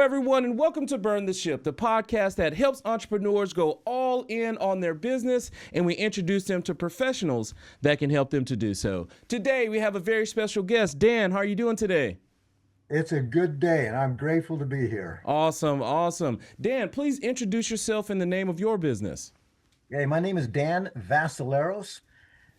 everyone, and welcome to Burn the Ship, the podcast that helps entrepreneurs go all in on their business, and we introduce them to professionals that can help them to do so. Today, we have a very special guest. Dan, how are you doing today? It's a good day, and I'm grateful to be here. Awesome, awesome. Dan, please introduce yourself in the name of your business. Hey, my name is Dan Vassilaros.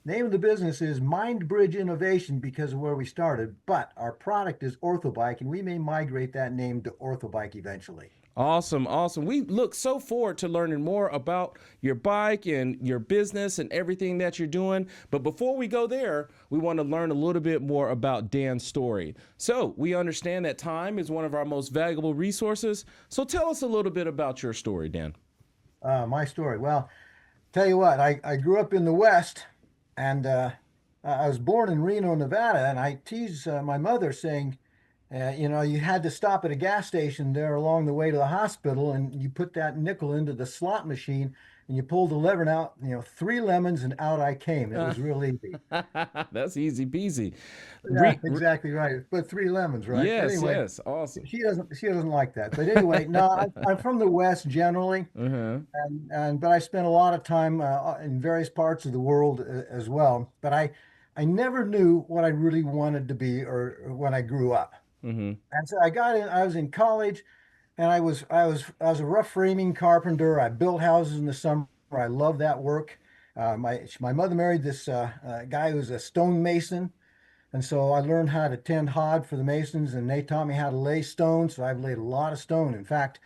Name of the business is Mindbridge Innovation because of where we started, but our product is OrthoBike, and we may migrate that name to OrthoBike eventually. Awesome, awesome. We look so forward to learning more about your bike and your business and everything that you're doing. But before we go there, we want to learn a little bit more about Dan's story. So we understand that time is one of our most valuable resources. So tell us a little bit about your story, Dan. My story. Well, tell you what, I grew up in the West, and I was born in Reno, Nevada, and I tease my mother saying, you had to stop at a gas station there along the way to the hospital, and you put that nickel into the slot machine, and you pulled the lever out, 3 lemons, and out I came. It was real easy. That's easy peasy. Yeah, exactly right. But 3 lemons, right? But Yes, anyway, yes, awesome. she doesn't like that. But anyway, no, I'm from the West generally, Uh-huh. but I spent a lot of time in various parts of the world as well. But I never knew what I really wanted to be or when I grew up. Mm-hmm. And so I got in. I was in college, and I was a rough framing carpenter. I built houses in the summer. I love that work. My mother married this guy who was a stone mason, so I learned how to tend hod for the masons, and they taught me how to lay stone. So I've laid a lot of stone. In fact,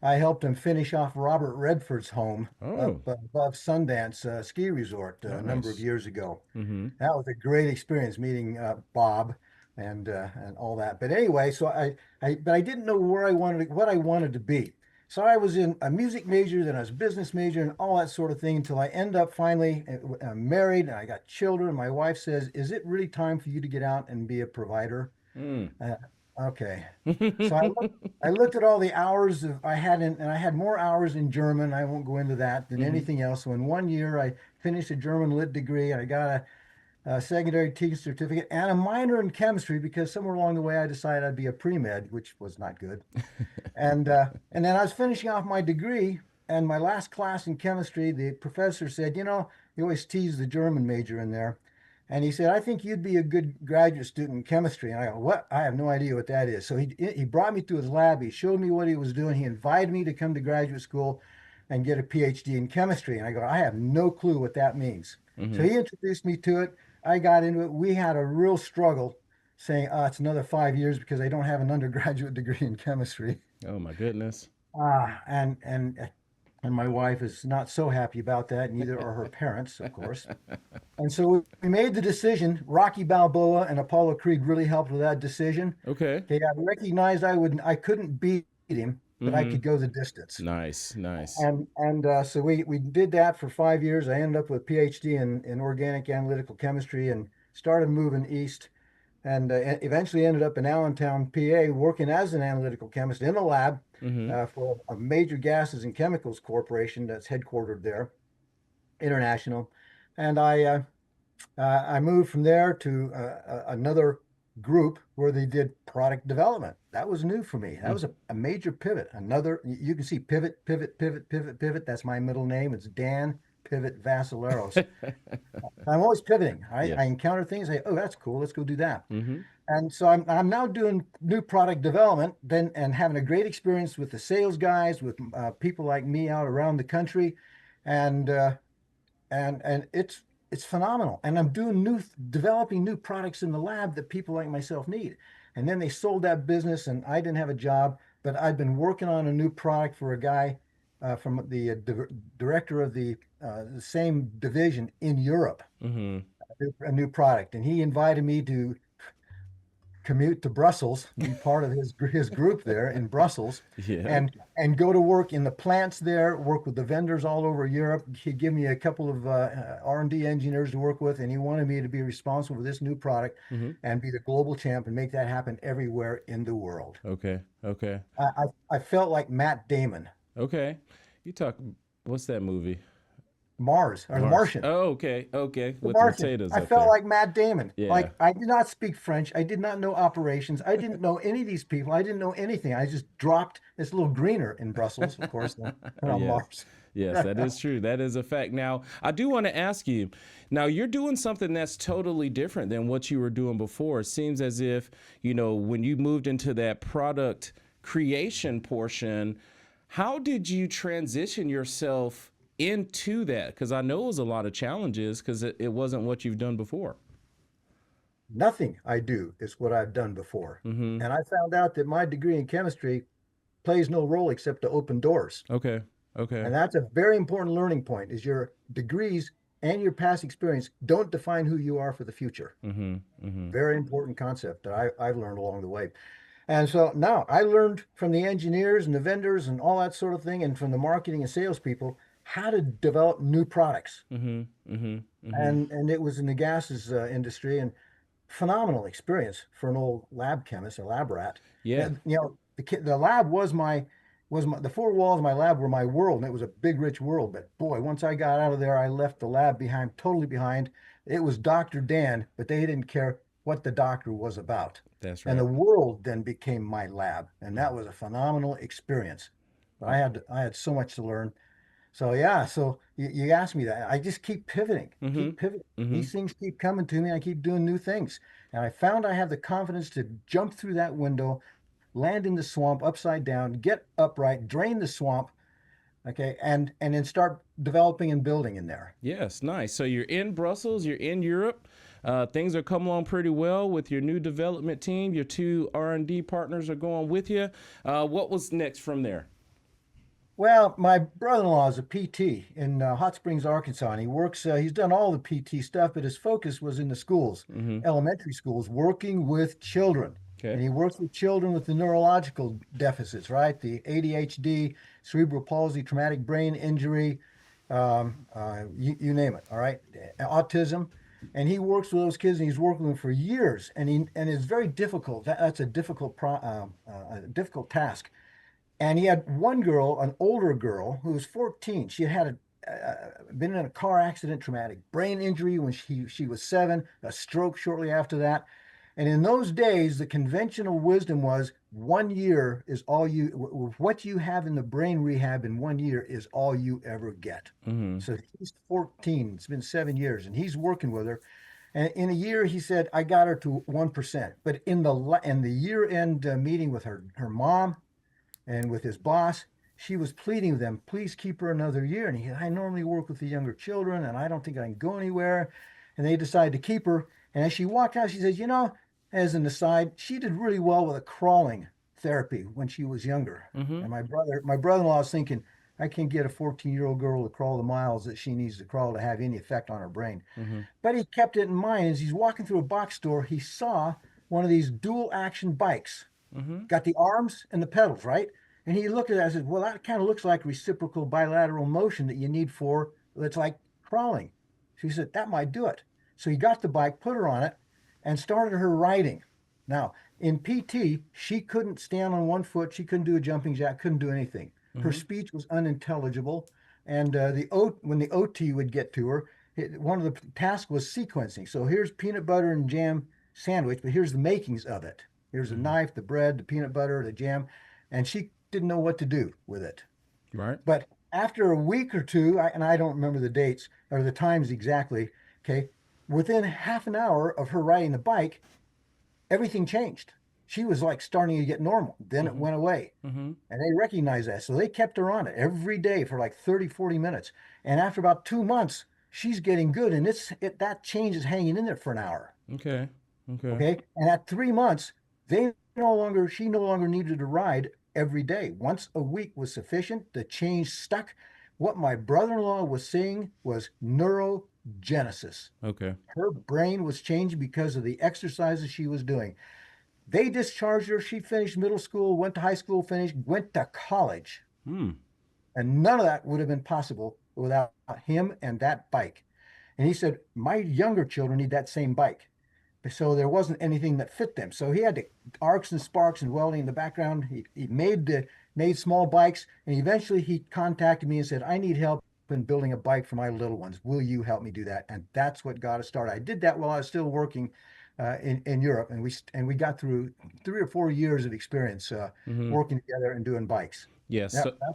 I helped him finish off Robert Redford's home up Oh, above Sundance ski resort a number of nice. years ago. Mm-hmm. That was a great experience meeting Bob and all that. But anyway, so I didn't know what I wanted to be. So I was in a music major, then I was a business major, and all that sort of thing until I end up finally married, and I got children. My wife says, "Is it really time for you to get out and be a provider?" Mm. Uh, okay. So I looked at all the hours I had and I had more hours in German. I won't go into that than Mm-hmm. anything else. So in one year, I finished a German lit degree, and I got a secondary teaching certificate and a minor in chemistry because somewhere along the way I decided I'd be a pre-med, which was not good. And then I was finishing off my degree, and my last class in chemistry, the professor said, he always teased the German major in there. And he said, "I think you'd be a good graduate student in chemistry." And I go, "What? I have no idea what that is." So he brought me to his lab. He showed me what he was doing. He invited me to come to graduate school and get a PhD in chemistry. And I go, "I have no clue what that means." So Mm-hmm. he introduced me to it. I got into it. We had a real struggle saying, it's another 5 years because I don't have an undergraduate degree in chemistry. Oh my goodness. And my wife is not so happy about that. Neither are her parents, of course. And so we made the decision. Rocky Balboa and Apollo Creed really helped with that decision. Okay. Okay, I recognized I couldn't beat him, but I Mm-hmm. could go the distance. Nice, nice. So we did that for 5 years. I ended up with a PhD in organic analytical chemistry and started moving east, and eventually ended up in Allentown, PA, working as an analytical chemist in a lab Mm-hmm. for a major gases and chemicals corporation that's headquartered there, international. And I moved from there to another group where they did product development. That was new for me. That was a major pivot. You can see pivot, pivot, pivot, pivot, pivot. That's my middle name. It's Dan Pivot Vassilaros. I'm always pivoting. I Yes. encounter things. Oh, that's cool. Let's go do that. Mm-hmm. And so I'm now doing new product development, then and having a great experience with the sales guys, with people like me out around the country, and and it's phenomenal. And I'm doing developing new products in the lab that people like myself need. And then they sold that business, and I didn't have a job, but I'd been working on a new product for a guy from the director of the same division in Europe, Mm-hmm. a new product, and he invited me to commute to Brussels, be part of his group there in Brussels, Yeah. and go to work in the plants there, work with the vendors all over Europe. He'd give me a couple of R&D engineers to work with, and he wanted me to be responsible for this new product Mm-hmm. and be the global champ and make that happen everywhere in the world. Okay. Okay. I felt like Matt Damon. Okay. You talk. What's that movie? Mars or the Mars. Martian. Oh, okay. Okay. The With the Martian. potatoes I up felt there. like Matt Damon. Yeah. Like I did not speak French. I did not know operations. I didn't know any of these people. I didn't know anything. I just dropped. It's a little greener in Brussels, of course, than on Yes. Mars. Yes, that is true. That is a fact. Now, I do want to ask you, now you're doing something that's totally different than what you were doing before. It seems as if, when you moved into that product creation portion, how did you transition yourself into that? Because I know it was a lot of challenges because it wasn't what you've done before. Nothing I do is what I've done before. Mm-hmm. And I found out that my degree in chemistry plays no role except to open doors. Okay. Okay. And that's a very important learning point is your degrees and your past experience don't define who you are for the future. Mm-hmm. Mm-hmm. Very important concept that I've learned along the way. And so now I learned from the engineers and the vendors and all that sort of thing, and from the marketing and salespeople how to develop new products. Mm-hmm. Mm-hmm. Mm-hmm. And it was in the gases industry, and phenomenal experience for an old lab chemist, a lab rat. Yeah. And, the lab was my the four walls of my lab were my world, and it was a big, rich world. But boy, once I got out of there, I left the lab behind, totally behind. It was Dr. Dan, but they didn't care what the doctor was about. That's And right. the world then became my lab, and that was a phenomenal experience. But I had so much to learn. So yeah, so you asked me that. I just Mm-hmm. keep pivoting. Mm-hmm. These things keep coming to me. I keep doing new things. And I found I have the confidence to jump through that window, land in the swamp upside down, get upright, drain the swamp, okay, and then start developing and building in there. Yes, nice. So you're in Brussels, you're in Europe. Things are coming along pretty well with your new development team. Your two R&D partners are going with you. What was next from there? Well, my brother-in-law is a PT in Hot Springs, Arkansas, and he works. He's done all the PT stuff, but his focus was in the schools, Mm-hmm. elementary schools, working with children. Okay. And he works with children with the neurological deficits, right? The ADHD, cerebral palsy, traumatic brain injury, you name it. All right, autism, and he works with those kids, and he's working with them for years, and it's very difficult. That's a a difficult task. And he had one girl, an older girl who was 14. She had been in a car accident, traumatic brain injury when she was 7, a stroke shortly after that. And in those days, the conventional wisdom was 1 year is all what you have in the brain rehab in 1 year is all you ever get. Mm-hmm. So he's 14. It's been 7 years, and he's working with her. And in a year, he said, I got her to 1%. But in the year end meeting with her mom, and with his boss, she was pleading with them, please keep her another year. And he said, I normally work with the younger children, and I don't think I can go anywhere. And they decided to keep her. And as she walked out, she says, as an aside, she did really well with a crawling therapy when she was younger. Mm-hmm. And my brother-in-law is thinking, I can't get a 14-year-old girl to crawl the miles that she needs to crawl to have any effect on her brain. Mm-hmm. But he kept it in mind. As he's walking through a box store, he saw one of these dual action bikes, Mm-hmm. got the arms and the pedals, right? And he looked at that and said, well, that kind of looks like reciprocal bilateral motion that you need for, that's like crawling. She said, that might do it. So he got the bike, put her on it, and started her riding. Now, in PT, she couldn't stand on one foot. She couldn't do a jumping jack, couldn't do anything. Her Mm-hmm. speech was unintelligible. And when the OT would get to her, one of the tasks was sequencing. So here's peanut butter and jam sandwich, but here's the makings of it. Here's the Mm-hmm. knife, the bread, the peanut butter, the jam. And she didn't know what to do with it. Right. But after a week or two, and I don't remember the dates or the times exactly, okay, within half an hour of her riding the bike, everything changed. She was like starting to get normal. Then it Mm-hmm. went away. Mm-hmm. And they recognized that. So they kept her on it every day for like 30, 40 minutes. And after about 2 months, she's getting good. And that change is hanging in there for an hour. Okay. Okay. Okay. And at 3 months, she no longer needed to ride every day. Once a week was sufficient. The change stuck. What my brother-in-law was saying was neurogenesis. Okay. Her brain was changing because of the exercises she was doing. They discharged her. She finished middle school, went to high school, finished, went to college. Hmm. And none of that would have been possible without him and that bike. And he said, my younger children need that same bike. So there wasn't anything that fit them. So he had to arcs and sparks and welding in the background. He made small bikes, and eventually he contacted me and said, I need help. been building a bike for my little ones. Will you help me do that? And that's what got us started. I did that while I was still working in Europe, and we got through 3 or 4 years of experience Hmm. working together and doing bikes. Yes. That, that,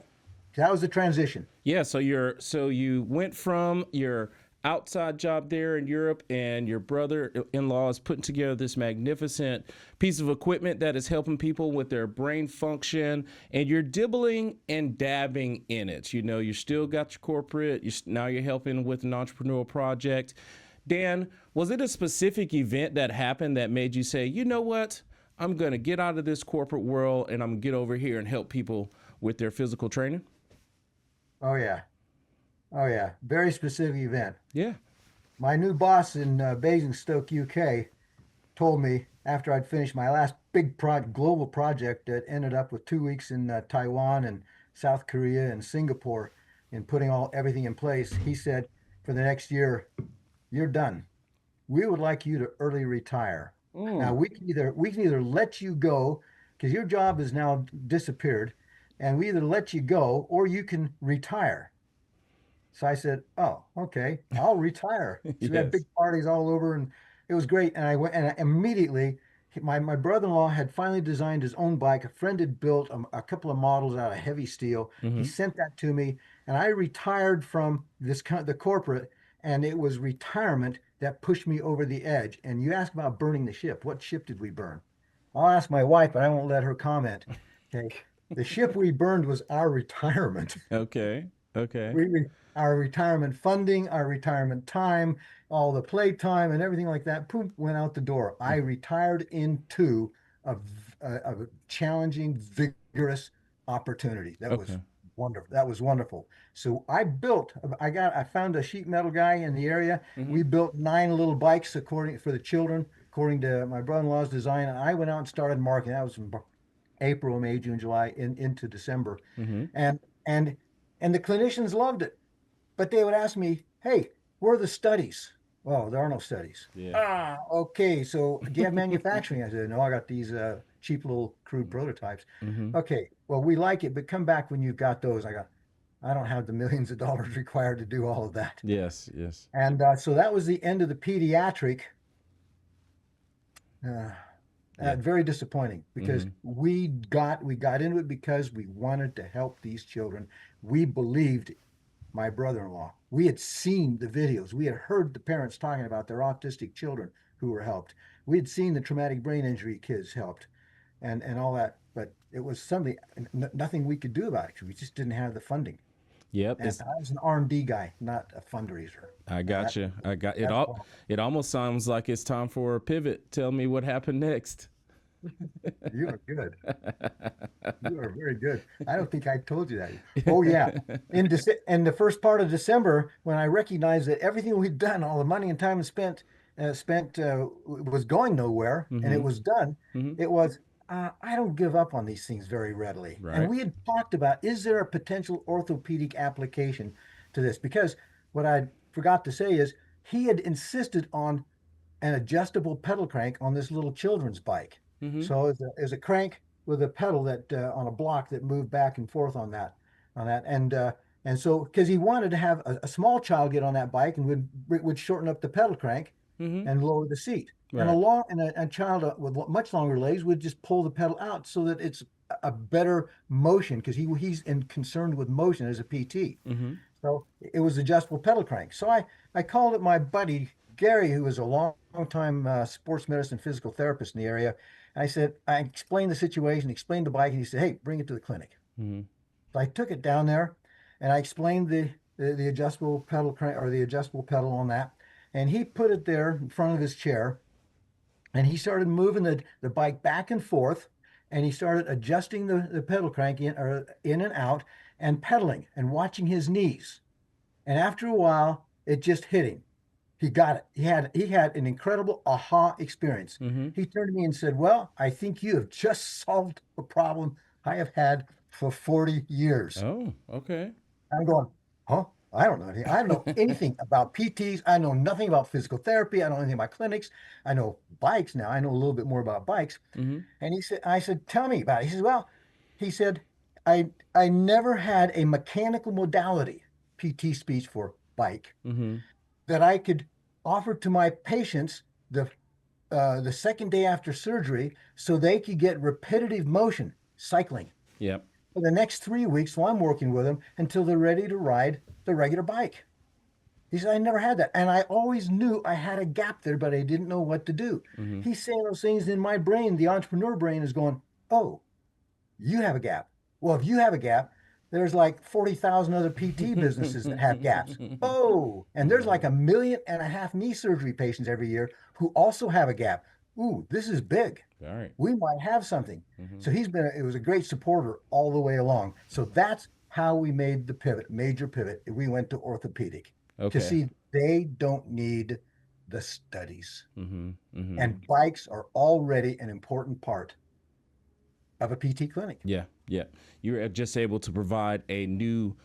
that was the transition. Yeah, so you went from your outside job there in Europe, and your brother-in-law is putting together this magnificent piece of equipment that is helping people with their brain function, and you're dibbling and dabbing in it. You know, you still got your corporate. Now you're helping with an entrepreneurial project. Dan, was it a specific event that happened that made you say, you know what? I'm going to get out of this corporate world and I'm going to get over here and help people with their physical training? Oh yeah. Oh yeah. Very specific event. Yeah. My new boss in Basingstoke, UK, told me after I'd finished my last big global project that ended up with 2 weeks in Taiwan and South Korea and Singapore and putting everything in place. He said, for the next year, you're done. We would like you to early retire. Now Mm. we can either let you go because your job has now disappeared, and we either let you go or you can retire. So I said, "Oh, okay, I'll retire." So we had big Yes. parties all over, and it was great. And I went, and I immediately, my brother-in-law had finally designed his own bike. A friend had built a couple of models out of heavy steel. He Hmm. sent that to me, and I retired from the corporate, and it was retirement that pushed me over the edge. And you ask about burning the ship. What ship did we burn? I'll ask my wife, but I won't let her comment. Okay, the ship we burned was our retirement. Okay. Okay. Our retirement funding, our retirement time, all the play time and everything like that, poof, went out the door. I retired into a challenging, vigorous opportunity. That was Okay. wonderful. That was wonderful. So I found a sheet metal guy in the area. Hmm. We built 9 little bikes for the children, according to my brother-in-law's design. And I went out and started marketing. That was in April, May, June, July, into December. Hmm. And and and the clinicians loved it. But they would ask me, "Hey, where are the studies?" Well, there are no studies. Yeah. Ah, okay. So do you have manufacturing? I said, no, I got these cheap little crude prototypes. Hmm. Okay, well, we like it, but come back when you've got those. I don't have the millions of dollars required to do all of that. Yes. Yes. And so that was the end of the pediatric. Uh, Yeah. Very disappointing because Hmm. we got into it because we wanted to help these children. We believed my brother-in-law. We had seen the videos. We had heard the parents talking about their autistic children who were helped. We had seen the traumatic brain injury kids helped and all that, but it was something nothing we could do about it. We just didn't have the funding. Yep. And I was an R&D guy, not a fundraiser. I And got you. I got it that's all. why It almost sounds like it's time for a pivot. Tell me what happened next. you are good. You are very good. I don't think I told you that. Oh yeah. In the first part of December, when I recognized that everything we'd done, all the money and time spent was going nowhere, and it Hmm. was done, Hmm. it was I don't give up on these things very readily. And Right. we had talked about, is there a potential orthopedic application to this? Because what I forgot to say is he had insisted on an adjustable pedal crank on this little children's bike. Hmm. So it's a crank with a pedal that on a block that moved back and forth on that, and so because he wanted to have a small child get on that bike and would shorten up the pedal crank Hmm. and lower the seat, and Right. a child with much longer legs would just pull the pedal out so that it's a better motion because concerned with motion as a PT. Hmm. So it was adjustable pedal crank. So I called it my buddy Gary, who was a long time sports medicine physical therapist in the area. And I explained the situation, explained the bike, and he said, "Hey, bring it to the clinic." Hmm. So I took it down there, and I explained the adjustable pedal crank or the adjustable pedal on that, and he put it there in front of his chair, and he started moving the bike back and forth, and he started adjusting the pedal crank in and out, and pedaling and watching his knees. And after a while, it just hit him. He got it. He had an incredible aha experience. Hmm. He turned to me and said, "Well, I think you have just solved a problem I have had for 40 years." Oh. Okay. I'm going, huh? I don't know anything. I don't know anything about PTs. I know nothing about physical therapy. I don't know anything about clinics. I know bikes now. I know a little bit more about bikes. Hmm. And I said, "Tell me about it." He said, "Well," he said, I never had a mechanical modality PT speech for bike, Mm-hmm. that I could offer to my patients the second day after surgery so they could get repetitive motion, cycling, Yep. for the next 3 weeks while I'm working with them until they're ready to ride the regular bike. He said, I never had that. And I always knew I had a gap there, but I didn't know what to do. Mm-hmm. He's saying those things in my brain. The entrepreneur brain is going, oh, you have a gap. Well, if you have a gap, there's like 40,000 other PT businesses that have gaps. Oh, and there's like 1.5 million knee surgery patients every year who also have a gap. Ooh, this is big. All right. We might have something. Mm-hmm. So it was a great supporter all the way along. So that's how we made the pivot, major pivot. We went to orthopedic to Okay. see they don't need the studies. Mm-hmm. Mm-hmm. And bikes are already an important part of a PT clinic. Yeah. Yeah. You're just able to provide a new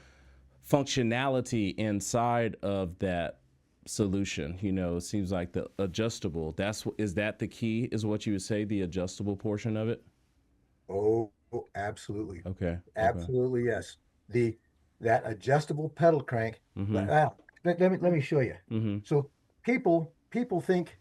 functionality inside of that solution. It seems like the adjustable, is that the key, is what you would say, the adjustable portion of it? Oh, absolutely. Okay. Okay. Absolutely, yes. The that adjustable pedal crank. Mm-hmm. Let me show you. Mm-hmm. So people think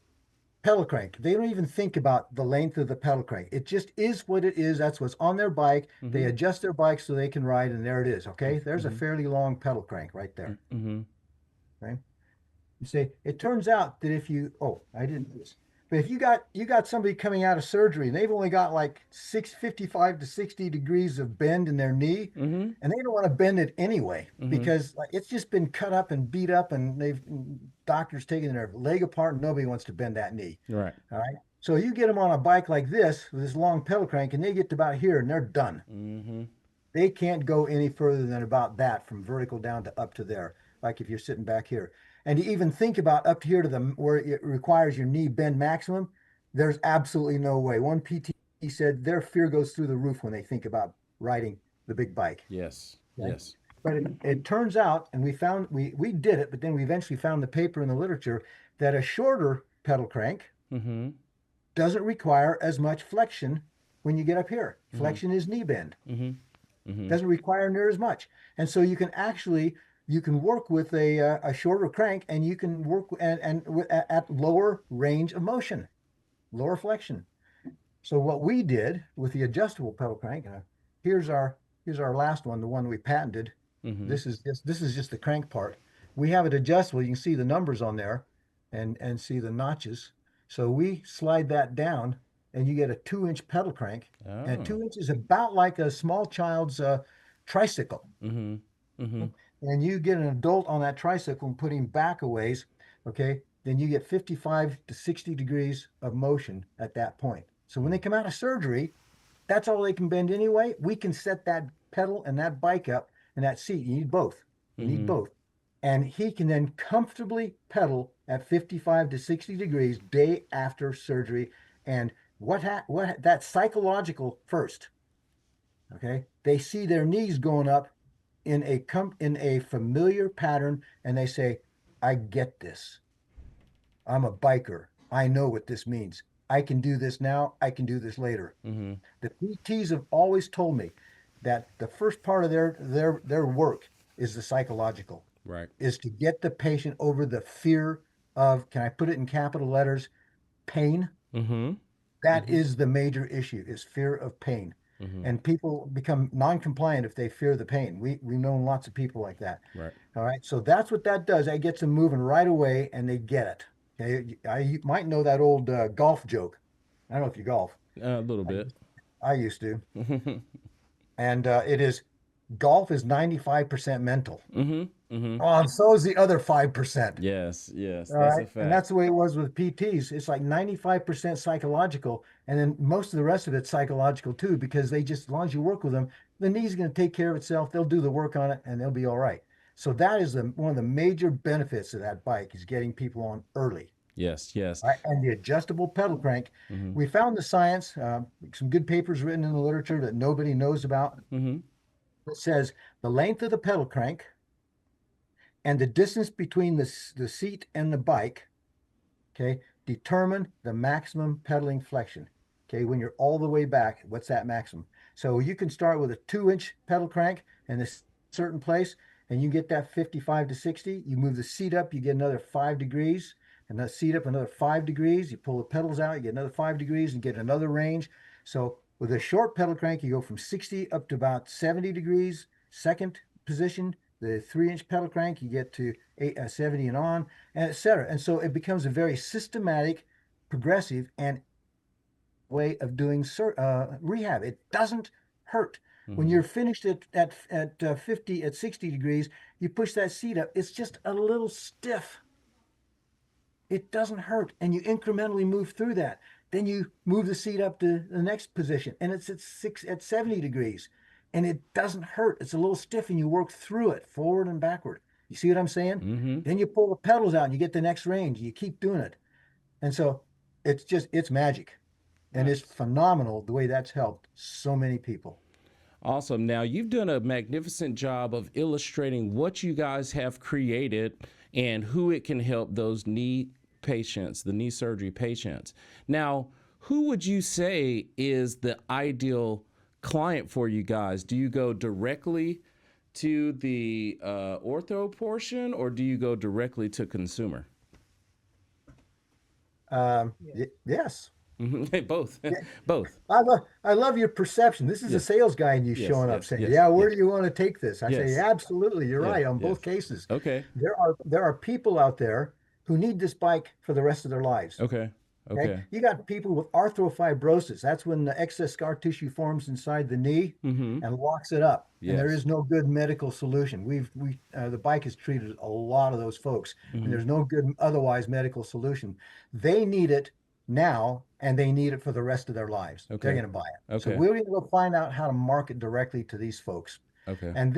pedal crank. They don't even think about the length of the pedal crank. It just is what it is. That's what's on their bike. They Mm-hmm. adjust their bike so they can ride, and there it is. Okay. There's a Mm-hmm. fairly long pedal crank right there. Mm-hmm. Okay. You say it turns out that if you I didn't do this. But if you got somebody coming out of surgery and they've only got like 655 to 60 degrees of bend in their knee, Mm-hmm. and they don't want to bend it anyway Mm-hmm. because like, it's just been cut up and beat up, and they've doctors taking their leg apart, and nobody wants to bend that knee. Right. All right. So you get them on a bike like this with this long pedal crank, and they get to about here and they're done. Mm-hmm. They can't go any further than about that from vertical down to up to there, like if you're sitting back here. And you even think about up to here to the where it requires your knee bend maximum, there's absolutely no way. One PT said their fear goes through the roof when they think about riding the big bike. Yes. Okay? Yes. But it turns out, and we did it, but then we eventually found the paper in the literature that a shorter pedal crank Mm-hmm. doesn't require as much flexion when you get up here. Mm-hmm. Flexion is knee bend. Mm-hmm. Mm-hmm. Doesn't require near as much. And so you can work with a shorter crank, and you can work at lower range of motion, lower flexion. So what we did with the adjustable pedal crank, here's our last one, the one we patented. Mm-hmm. This is just the crank part. We have it adjustable. You can see the numbers on there, and see the notches. So we slide that down, and you get a 2-inch pedal crank, and Oh. 2 inches is about like a small child's tricycle. Mm-hmm. Mm-hmm. And you get an adult on that tricycle and put him back a ways, okay, then you get 55 to 60 degrees of motion at that point. So when they come out of surgery, that's all they can bend anyway. We can set that pedal and that bike up and that seat. You need both. You need Mm-hmm. both. And he can then comfortably pedal at 55 to 60 degrees day after surgery. And that's psychological first. Okay. They see their knees going up in a familiar pattern, and they say, I get this. I'm a biker. I know what this means. I can do this now. I can do this later. Mm-hmm. The PTs have always told me that the first part of their work is the psychological, Right. is to get the patient over the fear of, can I put it in capital letters, pain? Mm-hmm. That Mm-hmm. is the major issue, is fear of pain. Mm-hmm. And people become non-compliant if they fear the pain. We've known lots of people like that. Right. All right. So that's what that does. That gets them moving right away, and they get it. Okay. You might know that old golf joke. I don't know if you golf. A little bit. I used to. Mm-hmm. And it is golf is 95% mental. Mm-hmm. Mm-hmm. Oh, and so is the other 5%. Yes. Yes. All That's a right. And fact. that's the way it was with PTs. It's like 95% psychological. And then most of the rest of it's psychological too, because as long as you work with them, the knee's going to take care of itself. They'll do the work on it and they'll be all right. So that is one of the major benefits of that bike, is getting people on early. Yes. Yes. All right. And the adjustable pedal crank, Mm-hmm. we found the science, some good papers written in the literature that nobody knows about. Mm-hmm. It says the length of the pedal crank and the distance between the seat and the bike, okay, determine the maximum pedaling flexion. Okay, when you're all the way back, what's that maximum? So you can start with a 2-inch pedal crank in a certain place, and you get that 55 to 60, you move the seat up, you get another 5 degrees, and that seat up another 5 degrees. You pull the pedals out, you get another 5 degrees and get another range. So with a short pedal crank, you go from 60 up to about 70 degrees. Second position, the 3-inch pedal crank, you get to 70 and on, and etc. And so it becomes a very systematic, progressive, and way of doing rehab. It doesn't hurt. When Hmm. you're finished at 50, at 60 degrees, you push that seat up. It's just a little stiff. It doesn't hurt. And you incrementally move through that. Then you move the seat up to the next position, and it's at 70 degrees. And it doesn't hurt. It's a little stiff, and you work through it forward and backward. You see what I'm saying? Hmm. Then you pull the pedals out and you get the next range. You keep doing it. And so it's magic. And it's Nice. phenomenal the way that's helped so many people. Awesome. Now, you've done a magnificent job of illustrating what you guys have created and who it can help those knee patients, the knee surgery patients. Now, who would you say is the ideal client for you guys? Do you go directly to the ortho portion, or do you go directly to consumer? Yes. Both. Yeah. Both. I love your perception. This is a Yes. sales guy and you Yes. showing up Yes. saying, Yes. "Yeah, where Yes. do you want to take this?" I say, Yes. "Absolutely, you're Yes. right on both Yes. cases." Okay. There are people out there who need this bike for the rest of their lives. Okay. Okay. Okay. You got people with arthrofibrosis. That's when the excess scar tissue forms inside the knee Mm-hmm. and locks it up. And there Yes. is no good medical solution. The bike has treated a lot of those folks, and Mm-hmm. there's no good otherwise medical solution. They need it now, and they need it for the rest of their lives. They're Okay. going to buy it. So Okay. we're going to go find out how to market directly to these folks. Okay. And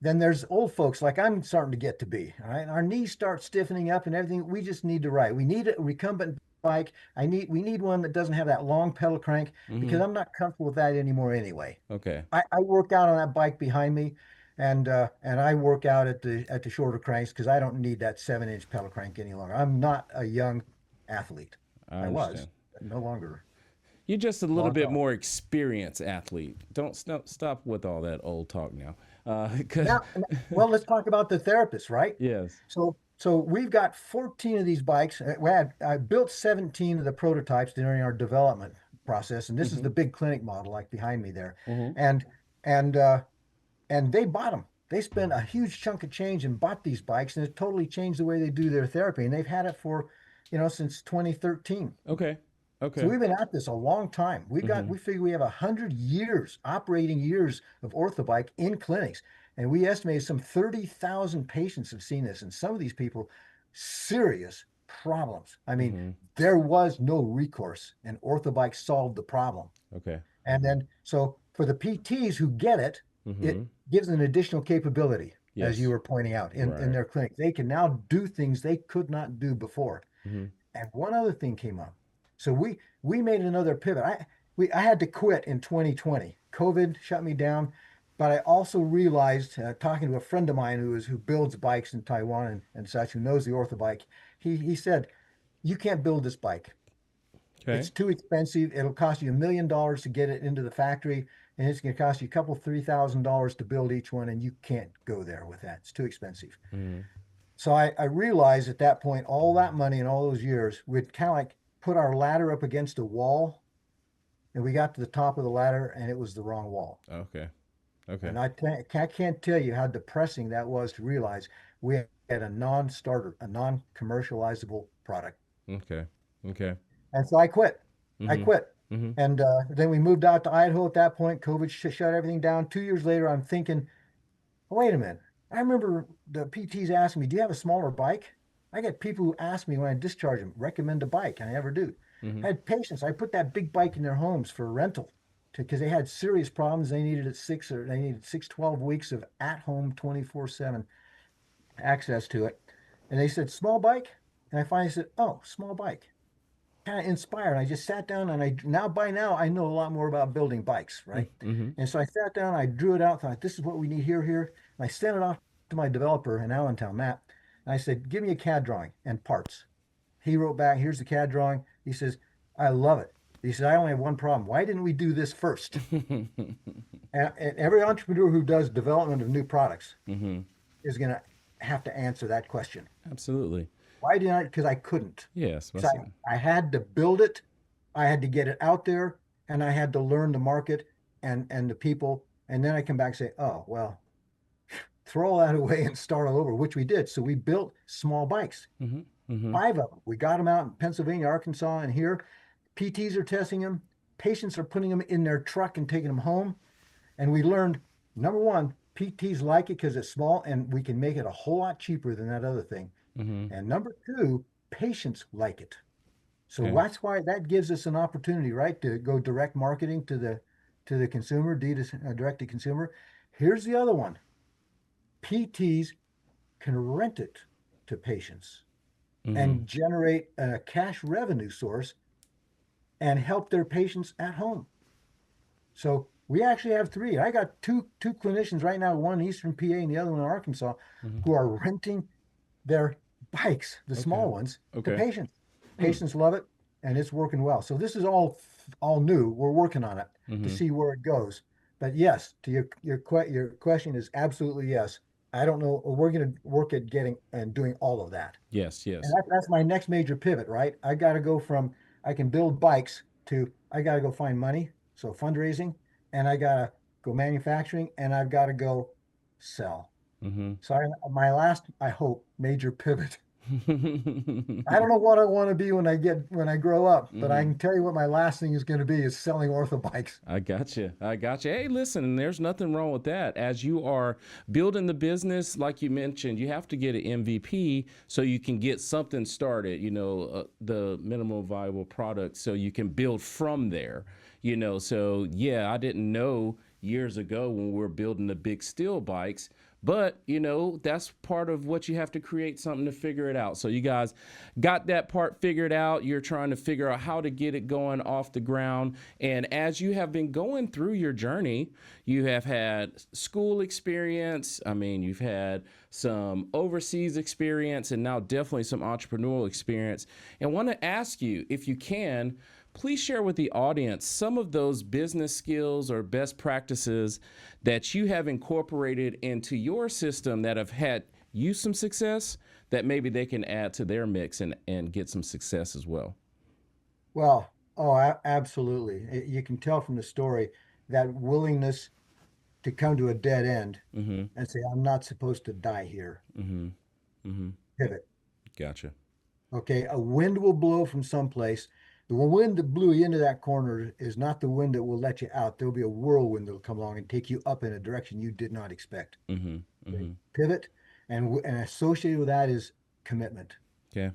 then there's old folks like I'm starting to get to be. All right. Our knees start stiffening up and everything. We just need to ride. We need a recumbent bike. We need one that doesn't have that long pedal crank Mm-hmm. because I'm not comfortable with that anymore anyway. Okay. I work out on that bike behind me, and I work out at the shorter cranks because I don't need that 7-inch pedal crank any longer. I'm not a young athlete. I I was, understand. but no longer. You're just a little Long bit gone. more experienced athlete. Don't stop with all that old talk now. 'Cause Well, let's talk about the therapist, right? yes. So we've got 14 of these bikes. I built 17 of the prototypes during our development process, and this is Mm-hmm. the big clinic model, like behind me there. Mm-hmm. And and uh, and they bought them. They spent a huge chunk of change and bought these bikes, and it totally changed the way they do their therapy. And they've had it for, since 2013. Okay. So Okay. we've been at this a long time. Mm-hmm. We figure we have 100 years, operating years of orthobike in clinics. And we estimate some 30,000 patients have seen this. And some of these people, serious problems. I mean, Mm-hmm. there was no recourse, and orthobike solved the problem. Okay. And then, so for the PTs who get it, Mm-hmm. it gives an additional capability, as you Yes. were pointing out, in Right. their clinic. They can now do things they could not do before. Mm-hmm. And one other thing came up. So we made another pivot. I had to quit in 2020. COVID shut me down, but I also realized, talking to a friend of mine who builds bikes in Taiwan and such, who knows the orthobike, he said, "You can't build this bike. Okay. It's too expensive. It'll cost you $1 million to get it into the factory, and it's going to cost you a couple $3,000 to build each one, and you can't go there with that. It's too expensive." Mm-hmm. So I realized at that point, all that money and all those years, we'd kind of like put our ladder up against a wall, and we got to the top of the ladder, and it was the wrong wall. Okay. Okay. And I can't tell you how depressing that was to realize we had a non-starter, a non-commercializable product. Okay. Okay. And so I quit. I Mm-hmm. quit. Mm-hmm. And then we moved out to Idaho at that point. COVID shut everything down. 2 years later, I'm thinking, wait a minute. I remember the PTs asking me, "Do you have a smaller bike?" I get people who ask me when I discharge them, recommend a bike, and I never do. Mm-hmm. I had patients. I put that big bike in their homes for rental because they had serious problems. They needed 6 12 weeks of at-home 24/7 access to it. And they said, "Small bike?" And I finally said, "Oh, small bike." Kind of inspired. I just sat down and by now I know a lot more about building bikes, right? Mm-hmm. And so I sat down, I drew it out, thought this is what we need here. And I sent it off to my developer in Allentown, Matt. And I said, "Give me a CAD drawing and parts." He wrote back, "Here's the CAD drawing." He says, "I love it." He said, "I only have one problem. Why didn't we do this first?" And every entrepreneur who does development of new products, Mm-hmm. is going to have to answer that question. Absolutely. Why did I? Because I couldn't. Yes. Because I had to build it, I had to get it out there, and I had to learn the market and the people. And then I come back and say, oh, well, throw all that away and start all over, which we did. So we built small bikes, Mm-hmm. Mm-hmm. 5 of them. We got them out in Pennsylvania, Arkansas, and here. PTs are testing them. Patients are putting them in their truck and taking them home. And we learned, number one, PTs like it because it's small and we can make it a whole lot cheaper than that other thing. Mm-hmm. And number two, patients like it. So Okay. that's why that gives us an opportunity, right, to go direct marketing to the consumer, direct to consumer. Here's the other one. PTs can rent it to patients Mm-hmm. and generate a cash revenue source and help their patients at home. So we actually have three. I got two clinicians right now, one in Eastern PA and the other one in Arkansas, Mm-hmm. who are renting their bikes, the Okay. small ones, to Okay. patients. Hmm. Patients love it, and it's working well. So this is all new. We're working on it to Mm-hmm. see where it goes. But yes, to your question is absolutely yes. I don't know. We're going to work at getting and doing all of that. Yes. And Yes. that's my next major pivot, right? I got to go from I can build bikes to I got to go find money, so fundraising, and I got to go manufacturing, and I've got to go sell. Mm-hmm. So my last, I hope, major pivot. I don't know what I want to be when I grow up, but I Mm-hmm. can tell you what my last thing is going to be is selling ortho bikes. I got you. I got you. Hey, listen, there's nothing wrong with that. As you are building the business, like you mentioned, you have to get an MVP so you can get something started, the minimum viable product, so you can build from there, So, yeah, I didn't know years ago when we were building the big steel bikes. But, that's part of what you have to create something to figure it out. So you guys got that part figured out. You're trying to figure out how to get it going off the ground. And as you have been going through your journey, you have had school experience. I mean, you've had some overseas experience and now definitely some entrepreneurial experience. And want to ask you, if you can, please share with the audience some of those business skills or best practices that you have incorporated into your system that have had you some success that maybe they can add to their mix and get some success as well. Well, oh, absolutely. You can tell from the story that willingness to come to a dead end Mm-hmm. and say, I'm not supposed to die here. Mm-hmm. Mm-hmm. Pivot. Gotcha. Okay. A wind will blow from someplace. The wind that blew you into that corner is not the wind that will let you out. There'll be a whirlwind that'll come along and take you up in a direction you did not expect. Mm-hmm. Okay. Mm-hmm. Pivot. And associated with that is commitment. Okay.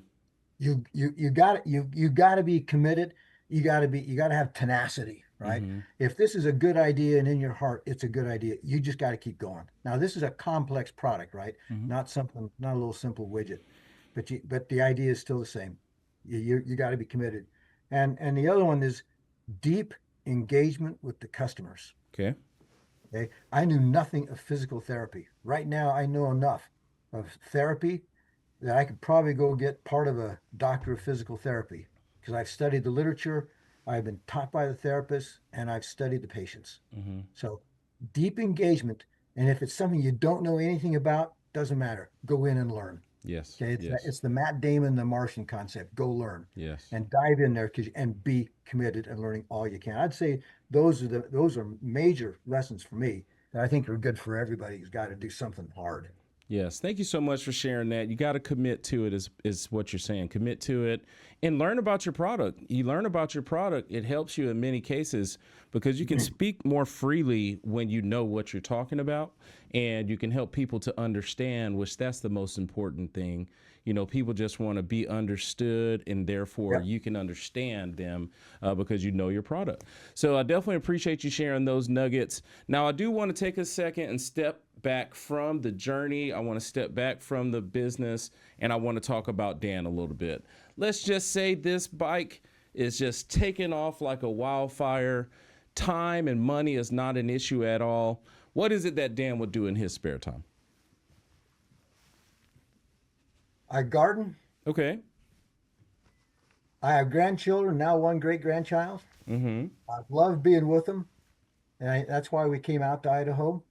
You got to be committed. You got to have tenacity, right? Mm-hmm. If this is a good idea and in your heart it's a good idea, you just got to keep going. Now this is a complex product, right? Mm-hmm. Not a little simple widget, but the idea is still the same. You got to be committed. And the other one is deep engagement with the customers. Okay. Okay. I knew nothing of physical therapy. Right now I know enough of therapy that I could probably go get part of a doctor of physical therapy because I've studied the literature, I've been taught by the therapists, and I've studied the patients. Mm-hmm. So deep engagement. And if it's something you don't know anything about, doesn't matter. Go in and learn. Yes. Okay. Yes. It's the Matt Damon, the Martian concept. Go learn Yes. and dive in there and be committed and learning all you can. I'd say those are major lessons for me that I think are good for everybody who's got to do something hard. Yes, thank you so much for sharing that. You got to commit to it, is what you're saying. Commit to it and learn about your product. You learn about your product, it helps you in many cases because you can speak more freely when you know what you're talking about, and you can help people to understand, which that's the most important thing. People just want to be understood, and therefore Yep. you can understand them because you know your product. So I definitely appreciate you sharing those nuggets. Now, I do want to take a second and step back from the journey. I want to step back from the business, and I want to talk about Dan a little bit. Let's just say this bike is just taking off like a wildfire. Time and money is not an issue at all. What is it that Dan would do in his spare time? I garden. Okay. I have grandchildren, now one great grandchild. Mm-hmm. I love being with them. And that's why we came out to Idaho.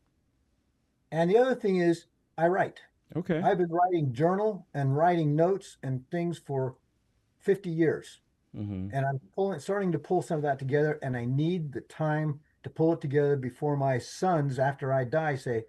And the other thing is, I write. Okay. I've been writing journal and writing notes and things for 50 years. Mm-hmm. And I'm starting to pull some of that together, and I need the time to pull it together before my sons, after I die, say,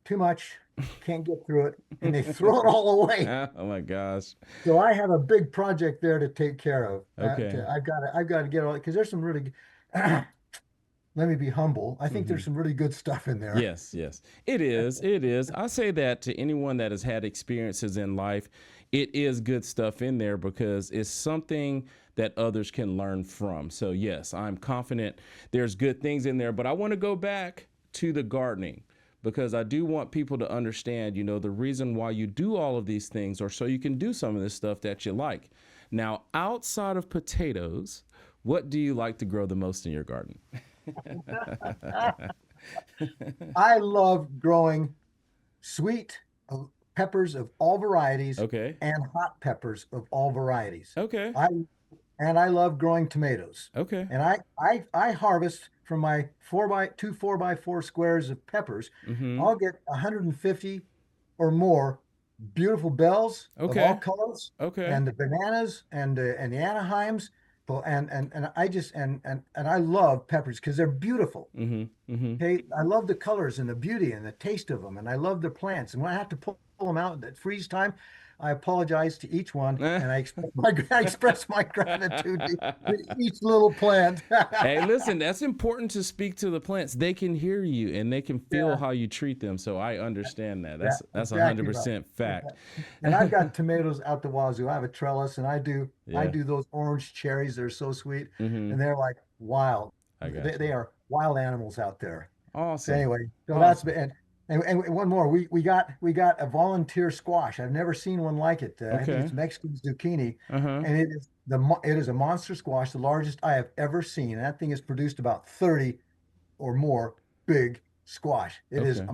too much, can't get through it, and they throw it all away. Oh my gosh. So I have a big project there to take care of. Okay. I've got to get all because there's some really, let me be humble. I think Mm-hmm. there's some really good stuff in there. Yes, yes. It is. It is. I say that to anyone that has had experiences in life. It is good stuff in there because it's something that others can learn from. So, yes, I'm confident there's good things in there. But I want to go back to the gardening because I do want people to understand, the reason why you do all of these things or so you can do some of this stuff that you like. Now, outside of potatoes, what do you like to grow the most in your garden? I love growing sweet peppers of all varieties Okay. and hot peppers of all varieties. Okay. I and I love growing tomatoes. Okay. And I harvest from my 4x4 squares of peppers. Mm-hmm. I'll get 150 or more beautiful bells of all Okay. colors, Okay. and the bananas and the Anaheims. And I just and I love peppers because they're beautiful. Mm-hmm. Mm-hmm. Okay, I love the colors and the beauty and the taste of them, and I love the plants. And when I have to pull them out at freeze time, I apologize to each one, and I express my gratitude to each little plant. Hey, listen, that's important to speak to the plants. They can hear you and they can feel Yeah, how you treat them. So I understand that. yeah, That's exactly right. 100% fact. And I've got tomatoes out the wazoo. I have a trellis, and I Yeah. do those orange cherries. They're so sweet, Mm-hmm. and they're like wild. I got They you. are wild animals out there. So Awesome. anyway, so that's Awesome. and one more. We got a volunteer squash. I've never seen one like it. I think Okay. it's Mexican zucchini, Uh-huh. and it is a monster squash, the largest I have ever seen. And that thing has produced about 30 or more big squash. It is Okay.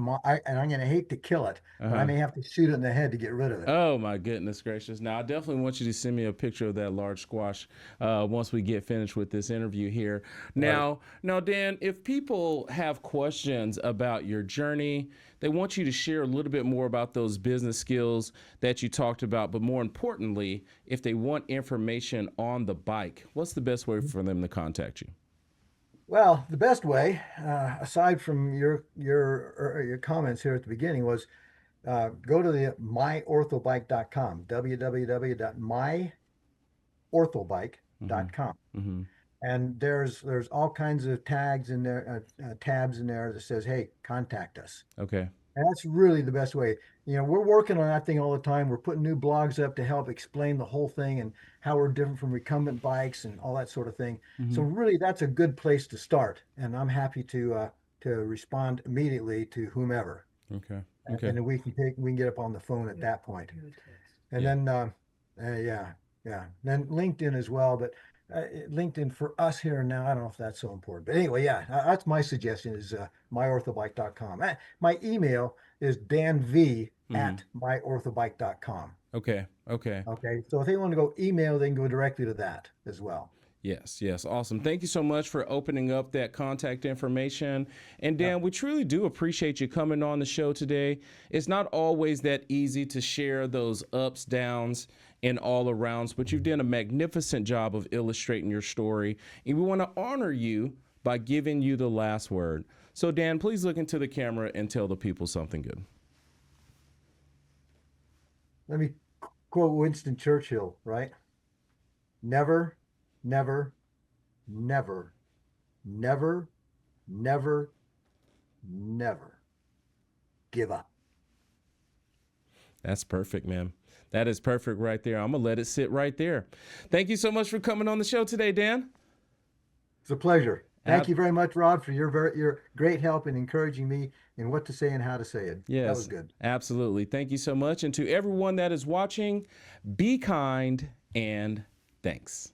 and I'm gonna hate to kill it, but I Uh-huh. may have to shoot it in the head to get rid of it. Oh my goodness gracious! Now I definitely want you to send me a picture of that large squash once we get finished with this interview here. All right. Now, Dan, if people have questions about your journey, they want you to share a little bit more about those business skills that you talked about. But more importantly, if they want information on the bike, what's the best way for them to contact you? Well, the best way, aside from your comments here at the beginning, was go to the myorthobike.com, Mm-hmm. www.myorthobike.com. Mm-hmm. And there's all kinds of tags in there, tabs in there that says, "Hey, contact us." Okay. And that's really the best way. We're working on that thing all the time. We're putting new blogs up to help explain the whole thing and how we're different from recumbent bikes and all that sort of thing. So Mm-hmm. really, that's a good place to start. And I'm happy to respond immediately to whomever, Okay. and Okay. then we can get up on the phone at that point. And Yeah. then yeah, yeah. Then LinkedIn as well, but LinkedIn for us here and now, I don't know if that's so important. But anyway, yeah, that's my suggestion is myorthobike.com. My email is danv Mm-hmm. at myorthobike.com. Okay. Okay. Okay, so if they want to go email, they can go directly to that as well. Yes, yes, awesome. Thank you so much for opening up that contact information. And Yeah. Dan, we truly do appreciate you coming on the show today. It's not always that easy to share those ups, downs, and all arounds, but you've done a magnificent job of illustrating your story. And we want to honor you by giving you the last word. So, Dan, please look into the camera and tell the people something good. Let me quote Winston Churchill, right? Never, never, never, never, never, never give up. That's perfect, man. That is perfect right there. I'm going to let it sit right there. Thank you so much for coming on the show today, Dan. It's a pleasure. Thank Ab- you very much, Rob, for your great help in encouraging me in what to say and how to say it. That was Yes, good. absolutely. Thank you so much. And to everyone that is watching, be kind and thanks.